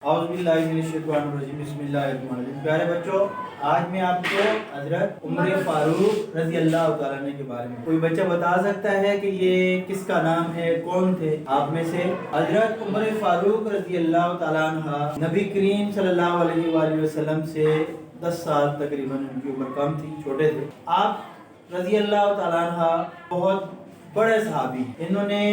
اعوذ باللہ من الشیطان الرجیم بسم اللہ الرحمن الرحیم۔ پیارے بچوں، آج میں آپ کو حضرت عمر فاروق رضی اللہ تعالیٰ عنہ کے بارے میں، کوئی بچہ بتا سکتا ہے کہ یہ کس کا نام ہے، کون تھے آپ میں سے؟ حضرت عمر فاروق رضی اللہ تعالیٰ عنہ نبی کریم صلی اللہ علیہ وآلہ وسلم سے 10 سال تقریباً ان کی عمر کم تھی، چھوٹے تھے۔ آپ رضی اللہ تعالیٰ عنہ بہت بڑے صحابی، انہوں نے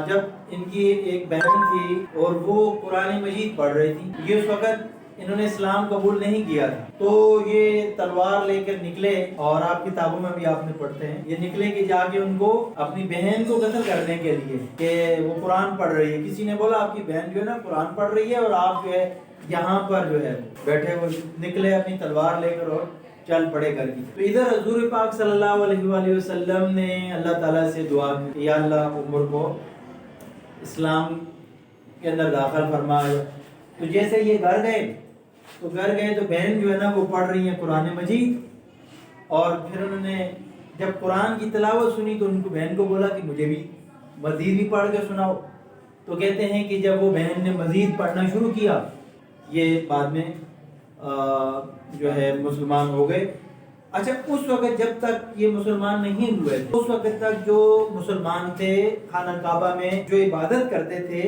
جب ان کی ایک بہن تھی اور وہ قرآن مجید پڑھ رہی تھی، یہ اس وقت انہوں نے اسلام قبول نہیں کیا تھا، تو یہ تلوار لے کر نکلے، اور آپ کتابوں میں بھی آپ نے پڑھتے ہیں، یہ نکلے کہ جا کے ان کو اپنی بہن کو قتل کرنے کے لیے، کہ وہ قرآن پڑھ رہی ہے۔ کسی نے بولا آپ کی بہن جو ہے نا قرآن پڑھ رہی ہے اور آپ جو ہے یہاں پر جو ہے بیٹھے، وہ نکلے اپنی تلوار لے کر اور چل پڑے گھر کی۔ تو ادھر حضور پاک صلی اللہ علیہ وآلہ وسلم نے اللہ تعالیٰ سے دعا کی، یا اللہ عمر کو اسلام کے اندر داخل فرمایا۔ تو جیسے یہ گھر گئے تو بہن جو ہے نا وہ پڑھ رہی ہیں قرآن مجید، اور پھر انہوں نے جب قرآن کی تلاوت سنی تو ان کو بہن کو بولا کہ مجھے بھی مزید بھی پڑھ کے سناؤ۔ تو کہتے ہیں کہ جب وہ بہن نے مزید پڑھنا شروع کیا، یہ بعد میں جو ہے مسلمان ہو گئے۔ اچھا، اس وقت جب تک یہ مسلمان نہیں ہوئے تھے، اس وقت تک جو مسلمان تھے خانہ کعبہ میں جو عبادت کرتے تھے،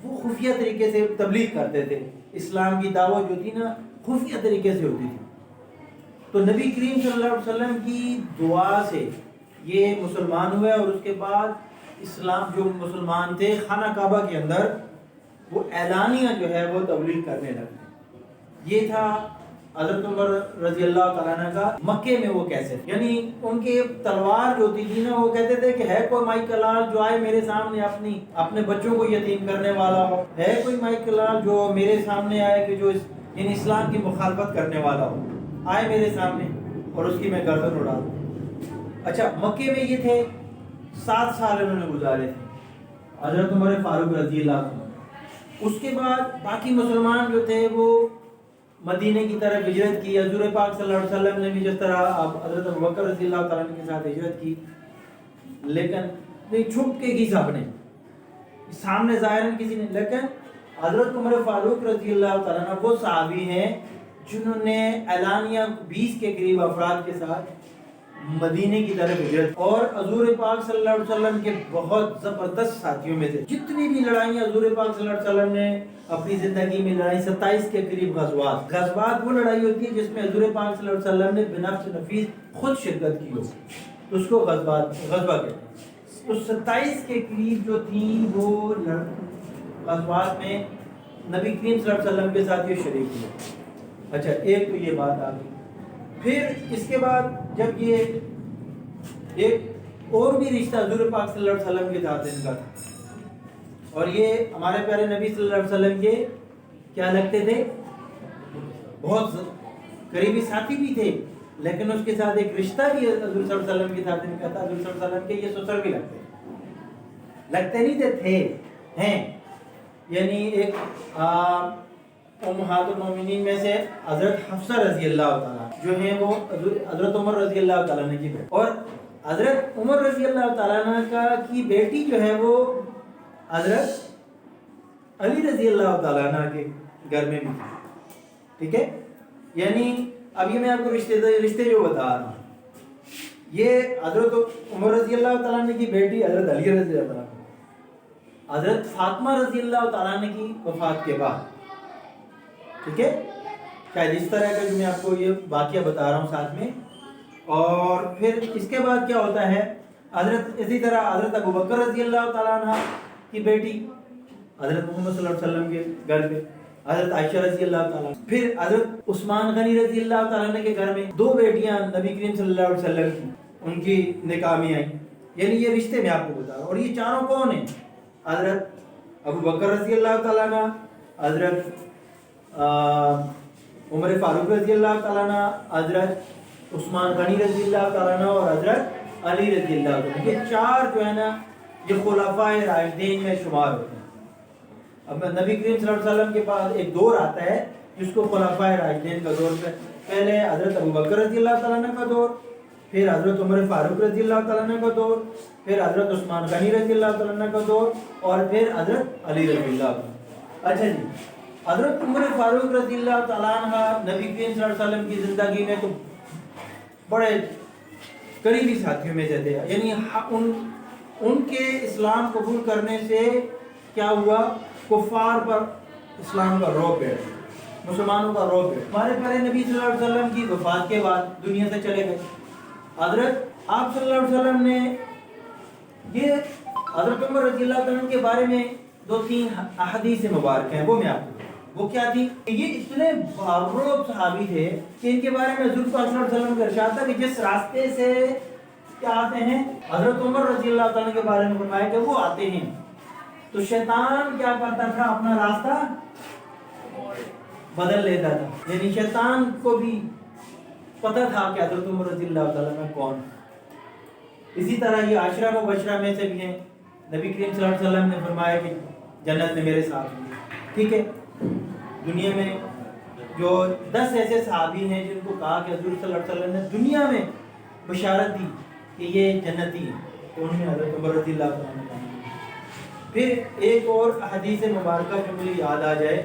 وہ خفیہ طریقے سے تبلیغ کرتے تھے۔ اسلام کی دعوت جو تھی نا خفیہ طریقے سے ہوتی تھی۔ تو نبی کریم صلی اللہ علیہ وسلم کی دعا سے یہ مسلمان ہوئے، اور اس کے بعد اسلام جو مسلمان تھے خانہ کعبہ کے اندر وہ اعلانیہ جو ہے وہ تبلیغ کرنے لگے۔ یہ تھا حضرت عمر رضی اللہ تعالیٰ عنہ کا مکے میں وہ کیسے، یعنی ان کی تلوار جو تھی نا، وہ کہتے تھے کہ ہے کوئی مائی کلال جو آئے میرے سامنے اپنے بچوں کو یتیم کرنے والا ہو، ہے کوئی مائی کلال جو میرے سامنے آئے کہ جو اسلام کی مخالفت کرنے والا ہو، آئے میرے سامنے اور اس کی میں گردن اڑا دوں۔ اچھا، مکے میں یہ تھے، 7 سال انہوں نے گزارے تھے حضرت عمر فاروق رضی اللہ عنہ۔ اس کے بعد باقی مسلمان جو تھے وہ مدینے کی طرف ہجرت کی۔ حضور پاک صلی اللہ علیہ وسلم نے بھی جس طرح حضرت ابوبکر رضی اللہ تعالیٰ عنہ کے ساتھ ہجرت کی، لیکن نہیں چھپ کے کی سب نے، سامنے ظاہراً کسی نے، لیکن حضرت عمر فاروق رضی اللہ تعالیٰ عنہ وہ صحابی ہیں جنہوں نے اعلانیہ 20 کے قریب افراد کے ساتھ مدینے کی طرف ہجرت، اور حضور پاک صلی اللہ علیہ وسلم کے بہت زبردست ساتھیوں میں تھے۔ جتنی بھی لڑائیاں حضور پاک صلی اللہ علیہ وسلم نے اپنی زندگی میں لڑائی، 27 کے قریب غزوات وہ لڑائی ہوتی ہے جس میں حضور پاک صلی اللہ علیہ وسلم نے بنفس نفیس خود شرکت کی ہو، تو اس کو غزوہ کہتے ہیں۔ تو 27 کے قریب جو تھی وہ غزوات میں نبی کریم صلی اللہ علیہ وسلم کے ساتھ یہ شریک ہوئے۔ اچھا، ایک تو یہ بات آ گئی۔ پھر اس کے بعد جب یہ ایک اور بھی رشتہ حضور پاک صلی اللہ علیہ وسلم کے ساتھ ان کا تھا، اور یہ ہمارے پیارے نبی صلی اللہ علیہ وسلم کے کیا لگتے تھے، بہت قریبی ساتھی بھی تھے، لیکن اس کے ساتھ ایک رشتہ بھی حضور صلی اللہ علیہ وسلم کے ساتھ ان کا تھا۔ حضور صلی اللہ علیہ وسلم کے یہ سسر بھی لگتے نہیں تھے ہیں، یعنی ایک امہات المومنین میں سے حضرت حفصہ رضی اللہ تعالیٰ جو ہیں وہ حضرت عمر رضی اللہ تعالیٰ عنہ کی بیٹی، اور حضرت عمر رضی اللہ تعالیٰ عنہ کی بیٹی جو ہے وہ حضرت علی رضی اللہ تعالیٰ عنہ کے گھر میں بھی تھی۔ ٹھیک ہے، یعنی اب یہ میں آپ کو رشتے جو بتا رہا ہوں، یہ حضرت عمر رضی اللہ تعالیٰ عنہ کی بیٹی حضرت علی رضی اللہ تعالیٰ عنہ، حضرت فاطمہ رضی اللہ تعالیٰ عنہ کی وفات کے بعد، ٹھیک ہے، شاید اس طرح کا جو میں آپ کو یہ واقعہ بتا رہا ہوں ساتھ میں۔ اور پھر اس کے بعد کیا ہوتا ہے، اسی طرح حضرت ابوبکر رضی اللہ تعالیٰ عنہ کی بیٹی حضرت محمد صلی اللہ علیہ وسلم کے گھر پہ، حضرت عائشہ رضی اللہ تعالیٰ، پھر حضرت عثمان غنی رضی اللہ تعالیٰ عنہ کے گھر میں 2 بیٹیاں نبی کریم صلی اللہ علیہ وسلم کی ان کی نکاح میں آئیں۔ یعنی یہ رشتے میں آپ کو بتا رہا ہوں، اور یہ چاروں کون ہیں، حضرت ابوبکر رضی اللہ تعالیٰ عنہ، حضرت عمر فاروق رضی اللہ تعالیٰ عنہ، حضرت عثمان غنی رضی اللہ تعالیٰ عنہ، اور حضرت علی رضی اللہ تعالیٰ عنہ۔ یہ 4 جو ہے نا یہ خلفائے راشدین میں شمار ہوتے ہیں۔ اب نبی کریم صلی اللہ علیہ وسلم کے پاس ایک دور آتا ہے جس کو خلفائے راشدین کا دور، پہلے حضرت ابوبکر رضی اللہ تعالیٰ عنہ کا دور، پھر حضرت عمر فاروق رضی اللہ تعالیٰ عنہ کا دور، پھر حضرت عثمان غنی رضی اللہ تعالیٰ عنہ کا دور، اور پھر حضرت علی رضی اللہ عنہ۔ اچھا جی، حضرت عمر فاروق رضی اللہ تعالیٰ عنہ نبی کریم صلی اللہ علیہ وسلم کی زندگی میں تو بڑے قریبی ساتھیوں میں سے تھے، یعنی ان کے اسلام قبول کرنے سے کیا ہوا، کفار پر اسلام کا رعب بیٹھ، مسلمانوں کا رعب بیٹھ۔ ہمارے پیارے نبی صلی اللہ علیہ وسلم کی وفات کے بعد دنیا سے چلے گئے حضرت، آپ صلی اللہ علیہ وسلم نے یہ حضرت عمر رضی اللہ عنہ کے بارے میں 2-3 احادیث مبارک ہیں، وہ میں آپ کو، وہ کیا تھی، یہ اتنے بارعب صحابی تھے کہ ان کے بارے میں حضور پاک صلی اللہ علیہ وسلم کا ارشاد تھا کہ جس راستے سے کیا آتے ہیں، حضرت عمر رضی اللہ عنہ کے بارے میں فرمایا کہ وہ آتے ہیں تو شیطان کیا کرتا تھا، اپنا راستہ بدل لیتا تھا، یعنی شیطان کو بھی پتہ تھا کہ حضرت عمر رضی اللہ تعالیٰ میں کون۔ اسی طرح یہ عشرہ مبشرہ میں سے بھی ہیں، نبی کریم صلی اللہ علیہ وسلم نے فرمایا کہ جنت میں میرے ساتھ ہوں، ٹھیک ہے۔ دنیا میں جو 10 ایسے صحابی ہیں جن کو کہا کہ حضور صلی اللہ علیہ وسلم نے دنیا میں بشارت دی کہ یہ جنتی ہیں، تو ان میں حضرت عمر رضی اللہ تعالیٰ عنہ۔ پھر ایک اور حدیث مبارکہ جو مجھے یاد آ جائے،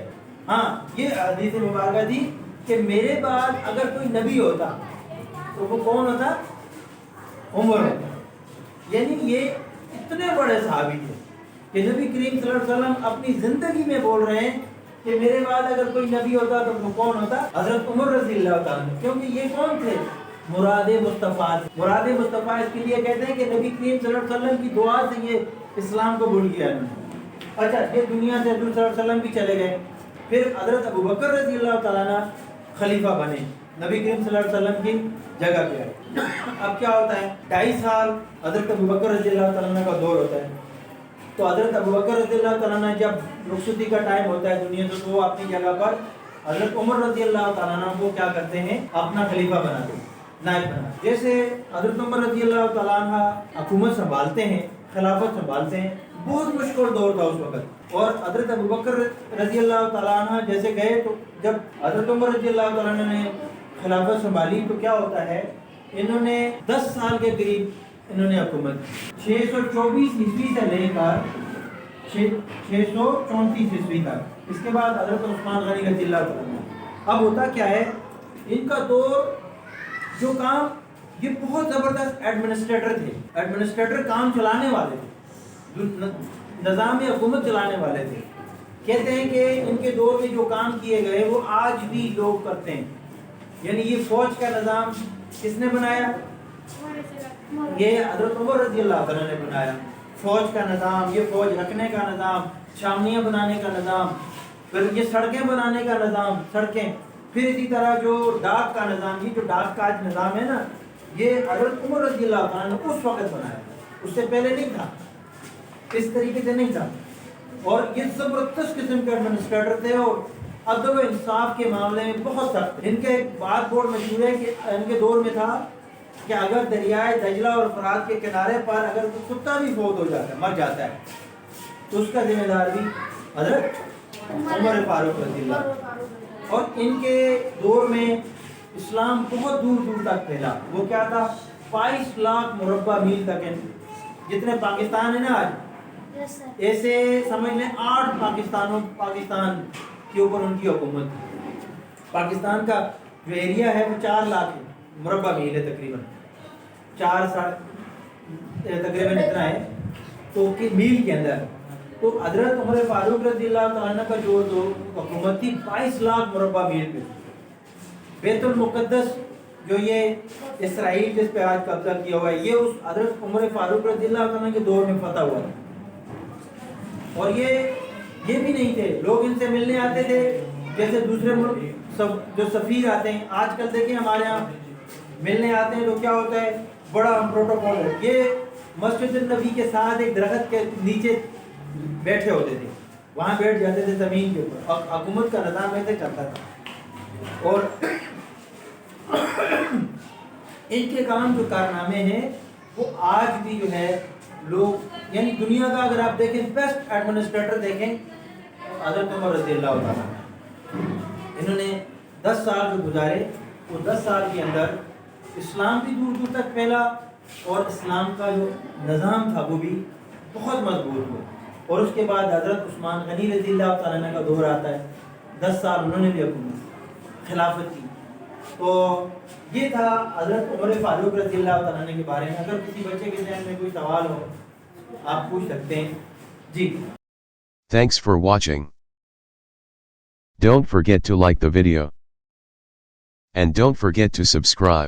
ہاں یہ حدیث مبارکہ تھی کہ میرے بعد اگر کوئی نبی ہوتا تو وہ کون ہوتا، عمر ہوتا، یعنی یہ اتنے بڑے صحابی تھے کہ نبی کریم صلی اللہ علیہ وسلم اپنی زندگی میں بول رہے ہیں کہ میرے بعد اگر کوئی نبی ہوتا تو وہ کون ہوتا، حضرت عمر رضی اللہ تعالیٰ، کیونکہ یہ کون تھے، مراد مصطفیٰ۔ مراد مصطفیٰ اس کے لیے کہتے ہیں کہ نبی کریم صلی اللہ علیہ وسلم کی دعا سے یہ اسلام کو بھول گیا۔ اچھا، یہ دنیا سے حضور صلی اللہ علیہ وسلم بھی چلے گئے، پھر حضرت ابوبکر رضی اللہ تعالیٰ عنہ خلیفہ بنے، نبی کریم صلی اللہ علیہ وسلم کی جگہ پہ آئے۔ اب کیا ہوتا ہے، 2.5 سال حضرت ابوبکر رضی اللہ تعالیٰ عنہ کا دور ہوتا ہے، تو حضرت ابوبکر رضی اللہ تعالیٰ عنہ جب رخصتی کا ٹائم ہوتا ہے دنیا سے، تو وہ اپنی جگہ پر حضرت عمر رضی اللہ تعالیٰ عنہ کو کیا کرتے ہیں، اپنا خلیفہ بناتے ہیں، نائب بناتے ہیں۔ جیسے حضرت عمر رضی اللہ تعالیٰ عنہ حکومت سنبھالتے ہیں، خلافت سنبھالتے ہیں، بہت مشکل دور تھا اس وقت، اور حضرت ابوبکر رضی اللہ تعالیٰ عنہ جیسے گئے تو جب حضرت عمر رضی اللہ تعالیٰ عنہ نے خلافت سنبھالی تو کیا ہوتا ہے، انہوں نے 10 سال کے قریب انہوں نے حکومت 624 عیسوی سے لے کر 634 عیسوی تک، اس کے بعد حضرت عثمان غنی رضی اللہ تعالیٰ عنہ۔ اب ہوتا کیا ہے، ان کا دور جو کام، یہ بہت زبردست ایڈمنسٹریٹر تھے، ایڈمنسٹریٹر کام چلانے والے تھے، نظام حکومت چلانے والے تھے۔ کہتے ہیں کہ ان کے دور میں جو کام کیے گئے وہ آج بھی لوگ کرتے ہیں، یعنی یہ فوج کا نظام کس نے بنایا، یہ حضرت عمر رضی اللہ عنہ نے بنایا، فوج کا نظام، یہ فوج رکھنے کا نظام، چھاونیاں بنانے کا نظام، پھر یہ سڑکیں بنانے کا نظام، سڑکیں، پھر اسی طرح جو ڈاک کا نظام، یہ جو ڈاک کا نظام ہے نا، یہ حضرت عمر رضی اللہ عنہ نے اس وقت بنایا، اس سے پہلے نہیں تھا، اس طریقے سے نہیں تھا، اور یہ زبردست قسم کے ایڈمنسٹریٹر تھے، اور عدل و انصاف کے معاملے میں بہت سخت۔ ان کے ایک بات بہت مشہور ہے کہ ان کے دور میں تھا کہ اگر دریائے دجلہ اور فرات کے کنارے پر اگر کوئی کتا بھی فوت ہو جاتا ہے، مر جاتا ہے، تو اس کا ذمہ دار بھی حضرت عمر فاروق رضی اللہ۔ اور ان کے دور میں اسلام بہت دور دور تک پھیلا، وہ کیا تھا، 22 لاکھ مربع میل تک، جتنے پاکستان ہے نا آج، ایسے سمجھ لیں 8 پاکستان کے اوپر ان کی حکومت تھی۔ پاکستان کا جو ایریا ہے وہ 4 لاکھ مربع میل ہے، تقریباً 4 تقریباً اتنا ہے تو کہ میل کے اندر۔ تو حضرت عمر فاروق رضی اللہ تعالیٰ عنہ کا جو حکومت تھی 22 لاکھ مربع میل پہ۔ بیت المقدس جو یہ اسرائیل جس پہ آج قبضہ کیا ہوا ہے، یہ اس حضرت عمر فاروق رضی اللہ عنہ کے دور میں فتح ہوا ہے۔ اور یہ بھی نہیں تھے، لوگ ان سے ملنے آتے تھے جیسے دوسرے ملک جو سفیر آتے ہیں، آج کل دیکھیں ہمارے یہاں ملنے آتے ہیں تو کیا ہوتا ہے، بڑا پروٹوکول ہے۔ یہ مسجد النبی کے ساتھ ایک درخت کے نیچے بیٹھے ہوتے تھے، وہاں بیٹھ جاتے تھے زمین کے اوپر، اور حکومت کا نظام ایسے چلتا تھا۔ اور ان کے کام جو کارنامے ہیں وہ آج بھی جو ہے لوگ، یعنی دنیا کا اگر آپ دیکھیں بیسٹ ایڈمنسٹریٹر دیکھیں حضرت عمر رضی اللہ تعالیٰ، انہوں نے 10 سال جو گزارے، وہ 10 سال کے اندر اسلام بھی دور دور تک پھیلا، اور اسلام کا جو نظام تھا وہ بھی بہت مضبوط ہوا۔ اور اس کے بعد حضرت عثمان غنی رضی اللہ تعالیٰ عنہ کا دور آتا ہے، 10 سال انہوں نے بھی حکومت خلافت کی. تو یہ تھا حضرت عمر فاروق رضی اللہ تعالیٰ عنہ کے بارے میں. اگر کسی بچے کے ذہن میں کوئی سوال ہو آپ پوچھ سکتے ہیں. جی. Thanks for watching. Don't forget to like the video. And don't forget to subscribe.